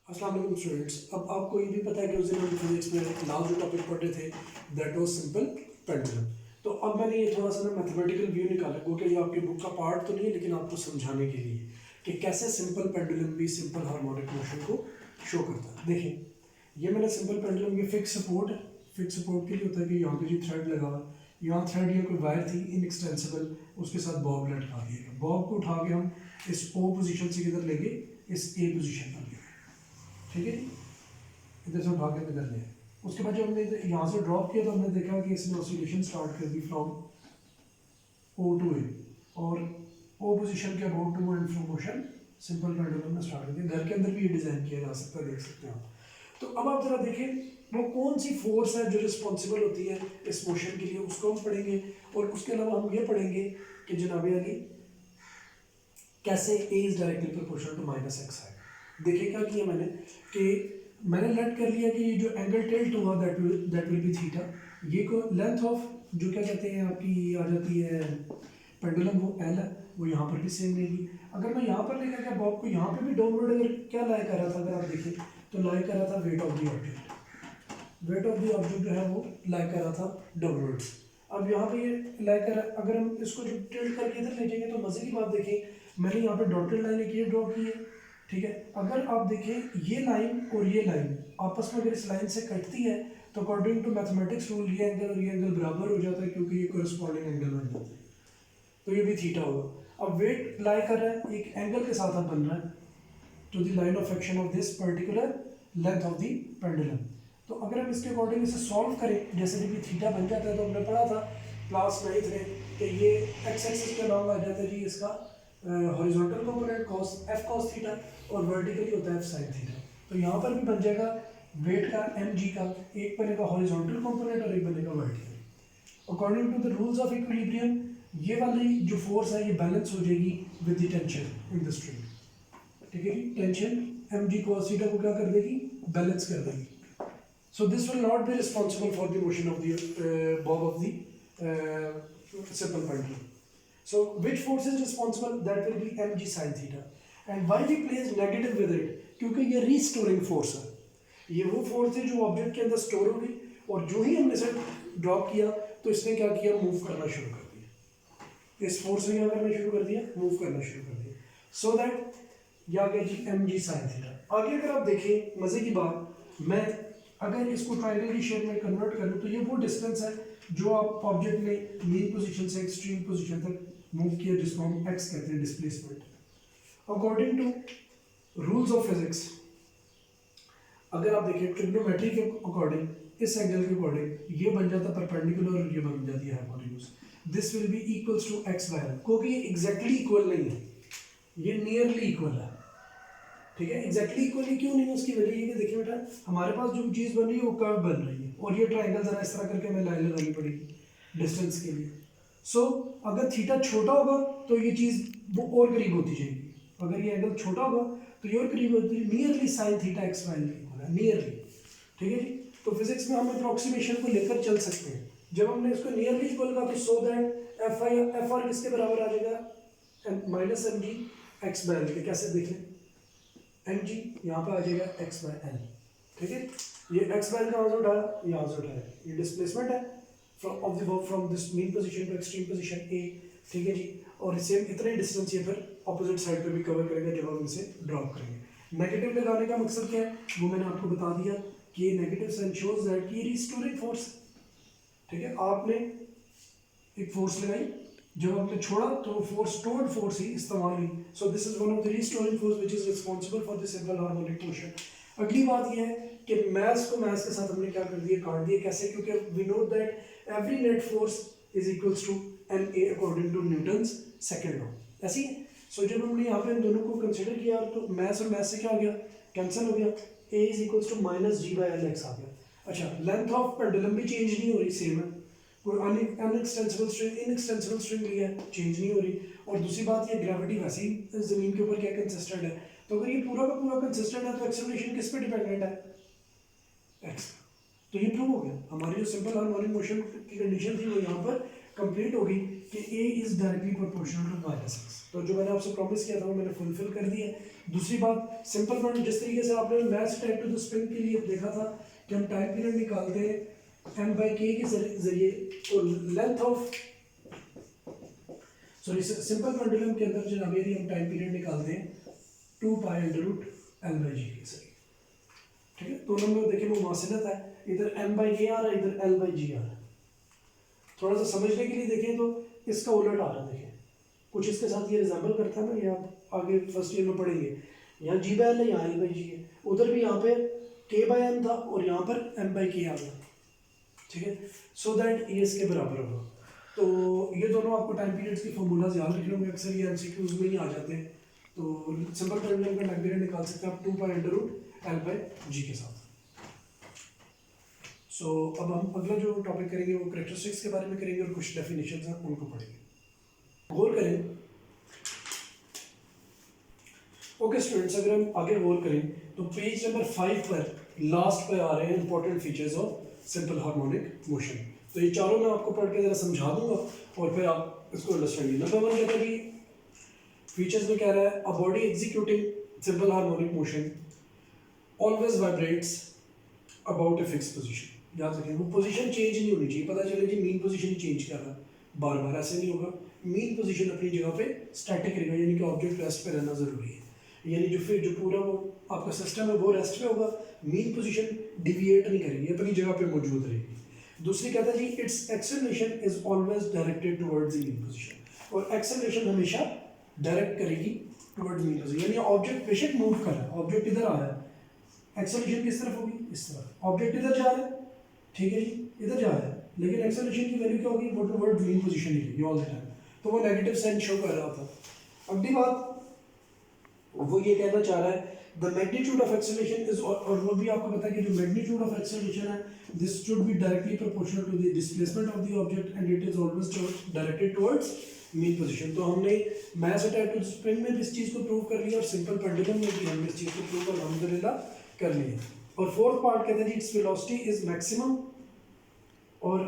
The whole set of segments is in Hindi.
अस्सलाम वालेकुम स्टूडेंट्स। अब आपको ये भी पता है कि उस दिन हम फिजिक्स में लास्ट जो टॉपिक पढ़ रहे थे दैट वाज सिंपल पेंडुलम। तो अब मैंने ये थोड़ा सा ना मैथमेटिकल व्यू निकाला क्योंकि ये आपकी बुक का पार्ट तो नहीं है लेकिन आपको समझाने के लिए कि कैसे सिंपल पेंडुलम भी सिंपल हार्मोनिक मोशन को शो करता है। देखिए ये मैंने सिंपल पेंडुलम ये फिक्स सपोर्ट के लिए होता है कि यहाँ पे जो थ्रेड लगा हुआ है यहाँ थ्रेड या कोई वायर थी इनएक्सटेंसिबल, उसके साथ बॉब लटका दिया। बॉब को उठा के हम इस ओ पोजीशन से किधर लेके इस ए पोजीशन पर ले, ठीक है जी, इधर से उठा के इधर ले। उसके बाद जब हमने यहाँ से ड्रॉप किया तो हमने देखा कि इसने ऑसिलेशन स्टार्ट कर दी फ्रॉम ओ टू ए और ओ पोजीशन के about to and fro motion simple pendulum में स्टार्ट कर दिया। घर के अंदर भी ये डिज़ाइन किया जा सकता है, देख सकते हैं आप। तो अब आप जरा देखें वो कौन सी फोर्स है जो रिस्पॉन्सिबल होती है इस मोशन के लिए, उसको हम पढ़ेंगे। और उसके अलावा हम ये पढ़ेंगे कि जनाब अली कैसे a is directly proportional to minus x है। देखिए क्या किया मैंने कि मैंने लेट कर लिया कि ये जो एंगल टिल्ट हुआ दैट विल बी थीटा। ये को लेंथ ऑफ जो क्या कहते हैं आपकी आ जाती है पेंडुलम वो एल है, वो यहाँ पर भी सेम रहेगी। अगर मैं यहाँ पर लेकर के बॉब को यहाँ पे भी डाउनवर्ड अगर क्या लाई कर रहा था, अगर आप देखें तो लाई कर रहा था weight of the object. Weight of the object जो है वो लाई कर रहा था डाउनवर्ड्स। अब यहाँ पे ये लाई कर, अगर हम इसको जो टिल्ट करके इधर ले जाएंगे तो मज़े की बात देखें, मैंने यहाँ पे डॉटेड लाइन एक ये ड्रॉ की है, ठीक है। अगर आप देखें ये लाइन और ये लाइन आपस में अगर इस लाइन से कटती है तो अकॉर्डिंग टू मैथमेटिक्स रूल ये एंगल और ये एंगल बराबर हो जाता है क्योंकि ये कोरिस्पॉन्डिंग एंगल बन जाता है, तो ये भी थीटा होगा। अब वेट लाई कर रहा है एक एंगल के साथ अब बन रहा है to the line of action of this particular length of the pendulum. तो अगर हम इसके अकॉर्डिंग इसे सॉल्व करें, जैसे जब ये थीटा बन जाता है तो हमने पढ़ा था क्लास 9th में कि ये एक्स एक्सिस पे लॉन्ग आ जाता है जी इसका horizontal component cos f cos theta और वर्टिकली होता है f sin थीटा। तो यहाँ पर भी बन जाएगा वेट का mg का, एक बनेगा हॉरिजॉन्टल कंपोनेंट और एक बनेगा vertical. According to the rules of equilibrium ये वाली जो फोर्स है ये बैलेंस हो जाएगी with the tension in the string, ठीक है जी। टेंशन mg cos थीटा को क्या कर देगी, बैलेंस कर देगी। So this will not be responsible for the motion of the bob of the simple pendulum. So which force is responsible? That will be mg sin theta. And why we place negative with it? क्योंकि ये restoring force है, ये वो फोर्स है जो ऑब्जेक्ट के अंदर स्टोर होगी और जो ही हमने इसे ड्रॉप किया तो इसने क्या किया, मूव करना शुरू कर दिया। इस फोर्स ने क्या करना शुरू कर दिया, मूव करना शुरू कर दिया। सो दैट ये आ गया जी mg sin थीटा। आगे अगर आप देखें मजे की बात, मैं अगर इसको ट्रायंगल की शेप में कन्वर्ट करूं तो ये वो डिस्टेंस है जो आप ऑब्जेक्ट ने मीन पोजीशन से एक्सट्रीम पोजीशन तक मूव किया, जिसको हम एक्स कहते हैं, displacement. According to rules of physics अगर आप देखें ट्रिग्नोमेट्री के अकॉर्डिंग इस एंगल के अकॉर्डिंग ये बन जाता परपेंडिकुलर और ये बन जाती है hypotenuse. This will be equals to X by L, क्योंकि ये एग्जैक्टली इक्वल नहीं है, ये नियरली इक्वल है, ठीक है। एग्जैक्टली इक्वली क्यों नहीं है, उसकी वजह ये कि देखिए बेटा हमारे पास जो चीज़ बन रही है वो कर्व बन रही है और ये ट्रायंगल जरा इस तरह करके हमें लाइन लगानी पड़ेगी डिस्टेंस के लिए। सो अगर थीटा छोटा होगा तो ये चीज़ वो और करीब होती जाएगी, अगर ये एंगल छोटा होगा तो ये और करीब होती है। Nearly sine theta X Y equal है, नियरली, ठीक है जी। तो फिजिक्स में हम अप्रोक्सीमेशन को लेकर चल सकते हैं। जब हमने इसको नियरली इक्वल कहा तो सो दैट एफ आर किसके बराबर आ जाएगा, minus M G X by L के। कैसे देखें, एम जी यहाँ पर आ जाएगा एक्स बाय एल, ठीक है। ये एक्स बाय एल कहाँ से उठाया, यहाँ से उठाया, ये डिस्प्लेसमेंट है from of the work from this mean position to extreme position A, ठीक है जी। और सेम इतना ही डिस्टेंस ये फिर ऑपोजिट साइड पे भी कवर करेगा जब हम इसे ड्रॉप करेंगे। नेगेटिव लगाने का मकसद क्या है वो मैंने आपको बता दिया कि ये नेगेटिव साइन शोज दैट कि रिस्टोरिंग फोर्स, ठीक है। आपने एक फोर्स लगाई, जब आपने छोड़ा तो फोर्स स्टोर्ड फोर्स ही इस्तेमाल हुई। So this is one of the restoring force which is responsible for the simple harmonic motion. अगली बात यह है कि मैथ्स को मैथ्स के साथ हमने क्या कर दिया, काट दिया। कैसे, क्योंकि we know that every net force is equals to N A according to Newton's second law, ऐसी है। सो जब हमने यहाँ पे इन दोनों को कंसिडर किया तो मैथ्स और मैथ्स से क्या हो गया, कैंसिल हो गया, a is equals to minus g by l x आ गया। अच्छा, लेंथ ऑफ पेंडुलम भी चेंज नहीं हो रही, सेम है। कोई अनएक्सटेंसिबल स्ट्रिंग इनएक्सटेंसिबल स्ट्रिंग लिया है, चेंज नहीं हो रही। और दूसरी बात ये ग्रेविटी वैसे ही जमीन के ऊपर क्या कंसिस्टेंट है, तो अगर ये पूरा का पूरा कंसिस्टेंट है तो एक्सेलरेशन किस पे डिपेंडेंट है, एक्स। तो ये प्रूव हो गया, हमारी जो सिंपल हार्मोनिक मोशन की कंडीशन थी वो यहाँ पर कंप्लीट होगी कि a is directly proportional to minus x. तो जो मैंने आपसे प्रॉमिस किया था वो मैंने फुलफिल कर दिया। दूसरी बात, सिंपल वन, जिस तरीके से आपने maths type two the spring के लिए देखा था कि हम टाइम पीरियड निकालते हैं एम बाई के के जरिए, तो length of sorry simple pendulum के अंदर जनाब यदि हम टाइम पीरियड निकालते हैं 2 pi under root l by g के सही, ठीक है। दोनों में देखिए वो मुमासिलत है, इधर एम बाई के आ रहा है, इधर एल बाई जी आ रहा है। थोड़ा सा समझने के लिए देखें तो इसका उलट आ रहा है, देखें कुछ इसके साथ ये रिजेंबल करता है ना, ये आप आगे फर्स्ट ईयर में पढ़ेंगे। यहाँ जी बाई एल है, यहाँ एल बाई जी है, उधर भी यहाँ पे के बाई एम था और यहाँ पर एम बाई के आ गया, ठीक है। सो दैट ये इसके बराबर होगा। तो ये दोनों आपको टाइम पीरियड्स की फॉर्मूलाज याद रखने होंगे, अक्सर ये एमसीक्यूज में ही आ जाते हैं। तो सिंपल पेंडुलम का टाइम पीरियड निकाल सकते हैं आप 2 pi under root l by g के साथ। सो अब हम अगला जो टॉपिक करेंगे वो कैरेक्टरिस्टिक्स के बारे में करेंगे और कुछ डेफिनेशंस हैं उनको पढ़ेंगे। गौर करें, ओके स्टूडेंट्स, अगर हम आगे गौर करें तो पेज नंबर 5 पर लास्ट पे आ रहे हैं important features of simple harmonic motion. तो ये चारों मैं आपको पढ़ के जरा समझा दूंगा और फिर आप इसको अंडरस्टैंड कीजिए। नंबर 1 कहता है कि फीचर्स में कह रहा है a body executing simple harmonic motion always vibrates about a fix position. याद रखें, वो पोजीशन चेंज नहीं होनी चाहिए। पता चले जी मीन पोजीशन चेंज कर रहा है बार बार, ऐसे नहीं होगा। मीन पोजीशन अपनी जगह पे स्टैटिक रहेगा, यानी कि ऑब्जेक्ट रेस्ट पे रहना जरूरी है। यानी जो पूरा वो आपका सिस्टम है वो रेस्ट पे होगा, मीन पोजीशन डिविएट नहीं करेगी, अपनी जगह पे मौजूद रहेगी। दूसरी कहता है जी its acceleration is always directed towards the mean position, और एक्सेलरेशन हमेशा डायरेक्ट करेगी टुवर्ड्स मीन पोजीशन। यानी ऑब्जेक्ट बेशक मूव कर रहा है, ऑब्जेक्ट इधर आ रहा है, एक्सेलरेशन किस तरफ होगी, इस तरफ। ऑब्जेक्ट इधर जा रहा है, ठीक है जी, इधर जा रहा है, लेकिन एक्सेलरेशन की वैल्यू क्या होगी, वो टुवर्ड्स मीन पोजीशन ही रहेगी ऑल द टाइम। तो वो नेगेटिव साइन शो कर रहा था। अगली बात वो ये कहना चाह रहा है the magnitude of acceleration is, और वो भी आपको पता है कि जो मैग्नीट्यूड ऑफ एक्सेलरेशन है this should be directly proportional to the displacement of the object and it is always directed towards mean position. तो हमने मैथ्स टाइप टू स्प्रिंग में भी इस चीज़ को प्रूव कर लिया और सिंपल पेंडुलम में भी हमने इस चीज़ को प्रूव अल्हम्दुलिल्लाह कर लिया। और फोर्थ पार्ट कहते हैं जी इट्स वेलोसिटी इज मैक्सिमम, और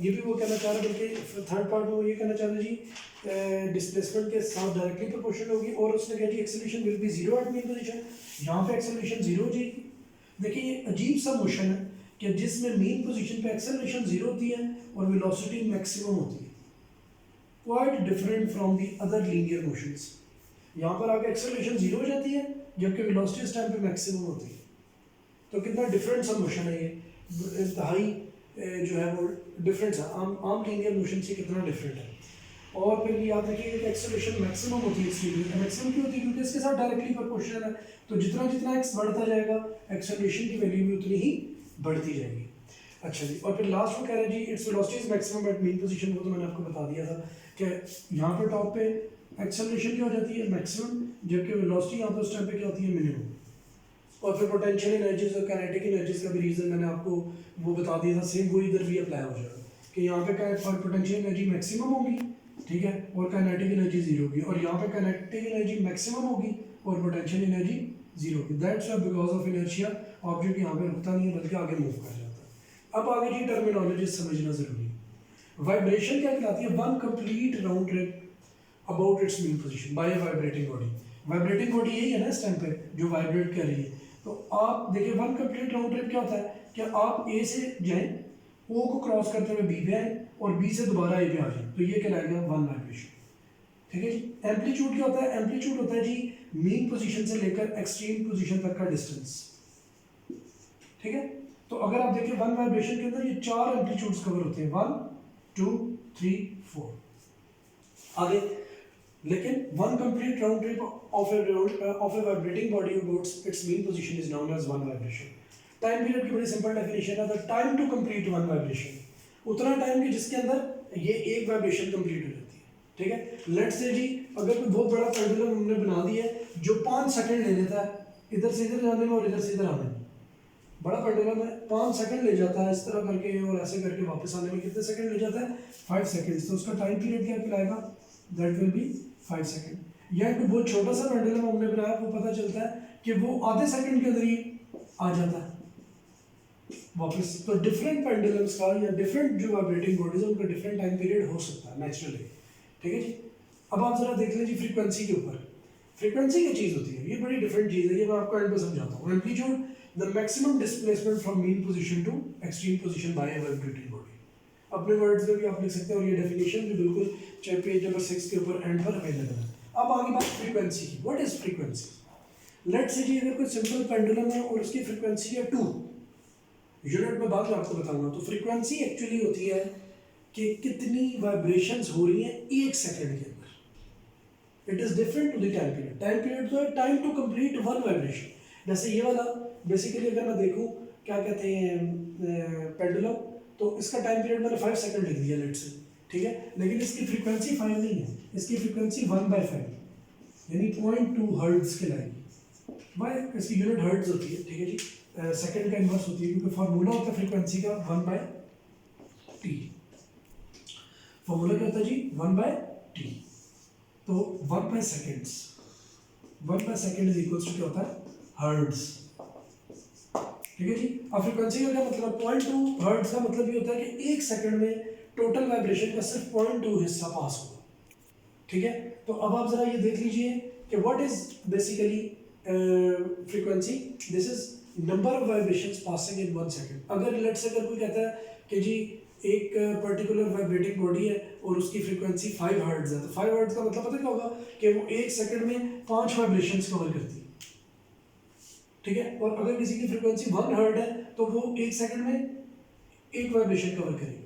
ये भी वो कहना चाह रहे हैं, बल्कि थर्ड पार्ट में वो ये कहना चाह रहे हैं जी डिस्प्लेसमेंट के साथ डायरेक्टली प्रोपोर्शनल होगी। और उसने कहा जी acceleration will be zero at mean position, यहाँ पे एक्सेलरेशन जीरो हो जाएगी। देखिए ये अजीब सा मोशन है कि जिसमें मीन पोजीशन पे एक्सेलरेशन जीरो होती है और वेलोसिटी मैक्सिमम होती है, quite different from the other linear motions. यहाँ पर आके एक्सेलरेशन जीरो हो जाती है जबकि वेलोसिटी इस टाइम पे मैक्सिमम होती है। तो कितना डिफरेंट सा मोशन है ये, इंतहाई जो है वो डिफरेंस है आम लीनियर मोशन से कितना डिफरेंट है। और फिर याद रखिए कि एक्सेलरेशन मैक्सिमम होती है, इसलिए मैक्सिमम क्यों होती है, क्योंकि इसके साथ डायरेक्टली प्रोपोर्शनल है। तो जितना जितना एक्स बढ़ता जाएगा एक्सेलरेशन की वैल्यू भी उतनी ही बढ़ती जाएगी। अच्छा जी, और फिर लास्ट में कह रहे हैं जी its velocity is maximum at mean position. वो तो मैंने आपको बता दिया था कि यहाँ पर टॉप पे एक्सेलरेशन क्या हो जाती है मैक्सिमम, जबकि वेलोसिटी यहाँ पर उस टाइम पे क्या होती है मिनिमम। और फिर पोटेंशियल एनर्जीज और काइनेटिक एनर्जीज का भी रीज़न मैंने आपको वो बता दिया था, सेम वो इधर भी अप्लाई हो जाएगा कि यहाँ पे पोटेंशियल एनर्जी मैक्सिमम होगी, ठीक है, और काइनेटिक एनर्जी जीरो होगी, और यहाँ पे काइनेटिक एनर्जी मैक्सिमम होगी और पोटेंशियल एनर्जी जीरो होगी। That's why because of inertia object यहाँ पे रुकता नहीं है बल्कि आगे मूव कर जाता है। अब आगे की टर्मिनोलॉजी समझना जरूरी है। वाइब्रेशन क्या कहलाती है, one complete round trip about its mean position by a vibrating body. Vibrating body यही है ना इस टाइम पे जो वाइब्रेट कर रही है। तो आप देखिए वन कंप्लीट राउंड ट्रिप क्या होता है कि आप ए से जाएं, ओ को क्रॉस करते हुए बी पे आए और बी से दोबारा ए पे आ जाए, तो ये कहलाएगा वन वाइब्रेशन, ठीक है जी। एम्पलीट्यूड क्या होता है, एम्पलीट्यूड होता है जी मीन पोजीशन से लेकर एक्सट्रीम पोजीशन तक का डिस्टेंस, ठीक है। तो अगर आप देखिए वन वाइब्रेशन के अंदर ये 4 एम्पलीट्यूड्स कवर होते हैं, 1 2 3 4 आगे। लेकिन one complete round trip of a vibrating body about its mean position is known as one vibration. Time period की बड़ी सिंपल डेफिनेशन है, the time to complete one vibration, उतना टाइम कि जिसके अंदर ये एक वाइब्रेशन कंप्लीट हो जाती है, ठीक है। लेट्स से जी अगर कोई बहुत बड़ा पेंडुलम हमने बना दिया है जो 5 सेकंड ले लेता है इधर से इधर जाने में और इधर से इधर आने में, बड़ा पेंडुलम है 5 सेकंड ले जाता है इस तरह करके और ऐसे करके वापस आने में कितने सेकंड ले जाता है, 5 सेकंड्स। तो उसका टाइम पीरियड क्या कहलाएगा, दैट विल बी 5 सेकंड। या एक बहुत छोटा सा पेंडुलम हमने बनाया, वो पता चलता है कि वो आधे सेकंड के अंदर ही आ जाता है, वापस तो डिफरेंट पेंडुलम्स का या डिफरेंट जो वाइब्रेटिंग बॉडीज है उनका डिफरेंट टाइम पीरियड हो सकता है नेचुरली, ठीक है जी। अब आप जरा देख लीजिए फ्रीक्वेंसी के ऊपर। फ्रीक्वेंसी क्या चीज़ होती है, ये बड़ी डिफरेंट चीज़ है, ये मैं आपको एंड में समझाता हूँ। Amplitude the maximum displacement from mean position to extreme position by a vibrating body. अपने वर्ड्स में भी आप लिख सकते हैं और ये डेफिनेशन भी बिल्कुल चाहे पेज नंबर 6 के ऊपर एंड पर अवेलेबल है। अब आगे बात फ्रीक्वेंसी की। What is frequency? Let's say जी अगर कोई सिंपल पेंडुलम है और उसकी फ्रीक्वेंसी है 2, यूनिट में बाद में आपको बताऊंगा। तो फ्रीक्वेंसी एक्चुअली होती है कि कितनी वाइब्रेशंस हो रही हैं 1 सेकंड के अंदर। It is different to the time period. Time period तो है time to complete one vibration. जैसे ये वाला बेसिकली अगर मैं देखूं क्या कहते हैं पेंडुलम, तो इसका टाइम पीरियड मैंने 5 सेकंड लिख दिया लेट्स से, ठीक है, लेकिन इसकी फ्रीक्वेंसी 5 नहीं है, इसकी फ्रीक्वेंसी 1/5 यानी 0.2 हर्ट्ज के लाएगी। वाई इसकी यूनिट हर्ट्ज होती है, ठीक है जी, सेकंड का इन्वर्स होती है क्योंकि फार्मूला होता है फ्रीक्वेंसी का 1/t। फार्मूला क्या होता है जी 1/t। तो 1/सेकंड्स, 1/सेकंड इज इक्वल्स टू क्या होता है हर्ट्ज, ठीक है जी। अब फ्रीक्वेंसी का क्या मतलब, 0.2 हर्ट्ज का मतलब ये होता है कि 1 सेकंड में टोटल वाइब्रेशन का सिर्फ 0.2 हिस्सा पास होगा, ठीक है। तो अब आप जरा ये देख लीजिए कि what is basically frequency, this is number of vibrations passing in 1 second. अगर लेट्स से अगर कोई कहता है कि जी एक पर्टिकुलर वाइब्रेटिंग बॉडी है और उसकी फ्रीक्वेंसी 5 हर्ट्ज है, तो 5 हर्ट्ज का मतलब पता क्या होगा कि वो 1 सेकंड में 5 वाइब्रेशंस कवर करती है, ठीक है। और अगर किसी की फ्रीक्वेंसी 1 हर्ट्ज है तो वो 1 सेकंड में 1 वाइब्रेशन कवर करेगी।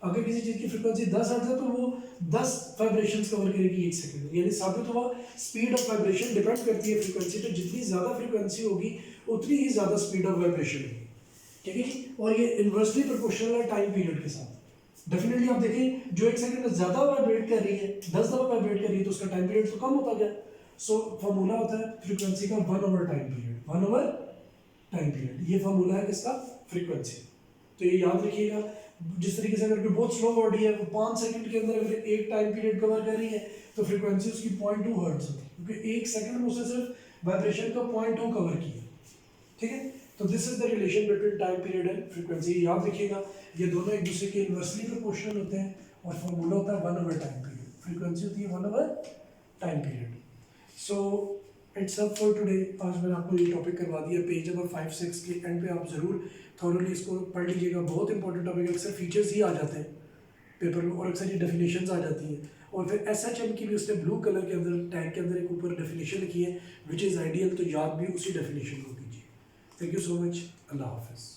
अगर किसी चीज़ की फ्रीक्वेंसी 10 हर्ट्ज है तो वो 10 वाइब्रेशंस कवर करेगी 1 सेकंड में। यानी साबित हुआ स्पीड ऑफ वाइब्रेशन डिपेंड करती है फ्रीक्वेंसी पे। जितनी ज़्यादा फ्रीक्वेंसी होगी उतनी ही ज़्यादा स्पीड ऑफ वाइब्रेशन होगी, ठीक है जी। और ये इन्वर्सली प्रोपोर्शनल है टाइम पीरियड के साथ। डेफिनेटली आप देखें जो 1 सेकंड में ज़्यादा वाइब्रेट कर रही है, 10 दफ़ा वाइब्रेट कर रही है, तो उसका टाइम पीरियड तो कम होता गया। सो फार्मूला होता है फ्रीक्वेंसी का 1/टाइम पीरियड, 1/टाइम पीरियड। ये फार्मूला है किसका, फ्रीक्वेंसी। तो ये याद रखिएगा। जिस तरीके से अगर कोई बहुत स्लो बॉडी है वो 5 सेकंड के अंदर अगर एक टाइम पीरियड कवर कर रही है तो फ्रीक्वेंसी उसकी 0.2 हर्ट्ज होती है, क्योंकि 1 सेकंड में उसने सिर्फ वाइब्रेशन का 0.2 कवर किया, ठीक है। तो this is the relation between time period and frequency. याद रखिएगा ये दोनों एक दूसरे के इन्वर्सली प्रोपोर्शनल होते हैं और फार्मूला होता है 1/टाइम पीरियड, फ्रीक्वेंसी होती है 1/टाइम period. So it's up for today. आज मैंने आपको ये टॉपिक करवा दिया। पेज नंबर 5-6 के एंड पे आप ज़रूर थॉरली इसको पढ़ लीजिएगा। बहुत इंपॉर्टेंट टॉपिक है, अक्सर फीचर्स ही आ जाते हैं पेपर में और अक्सर ये डेफिनेशंस आ जाती हैं। और फिर SHM की भी उसने ब्लू कलर के अंदर टैग के अंदर एक ऊपर डेफिनेशन लिखी है विच इज़ आइडियल, तो याद भी उसी डेफिनेशन को कीजिए। Thank you so much. अल्लाह हाफिज़।